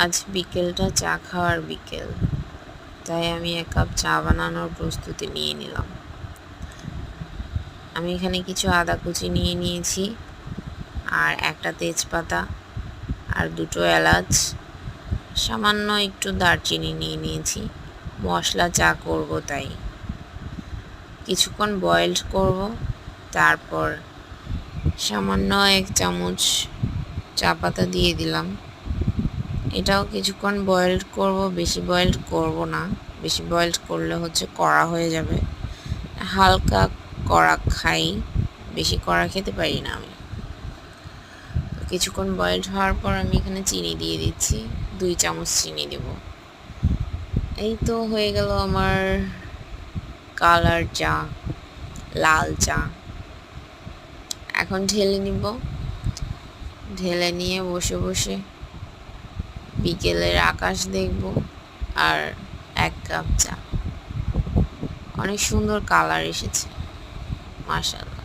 আজ বিকেলটা চা খাওয়ার বিকেল, তাই আমি 1 কাপ চা বানানোর প্রস্তুতি নিয়ে নিলাম। আমি এখানে কিছু আদা কুচি নিয়ে নিয়েছি, আর একটা তেজপাতা, আর 2টো এলাচ, সামান্য একটু দারচিনি নিয়ে নিয়েছি। মশলা চা করব, তাই কিছুক্ষণ বয়েলড করব। তারপর সামান্য 1 চামচ চা পাতা দিয়ে দিলাম। এটাও কিছুক্ষণ বয়েলড করব, বেশি বয়েলড করব না, বেশি বয়েলড করলে কড়া হয়ে যাবে। হালকা কড়া খাই, বেশি কড়া খেতে পারি না আমি। কিছুক্ষণ বয়েলড হওয়ার পর আমি এখানে চিনি দিয়ে দিচ্ছি, 2 চামচ চিনি দেব। এই তো হয়ে গেল আমার কালার চা, লাল চা। এখন ঢেলে নিব। ঢেলে নিয়ে বসে বসে বিকেলের আকাশ দেখব আর 1 কাপ চা। অনেক সুন্দর কালার এসেছে, মাশাআল্লাহ।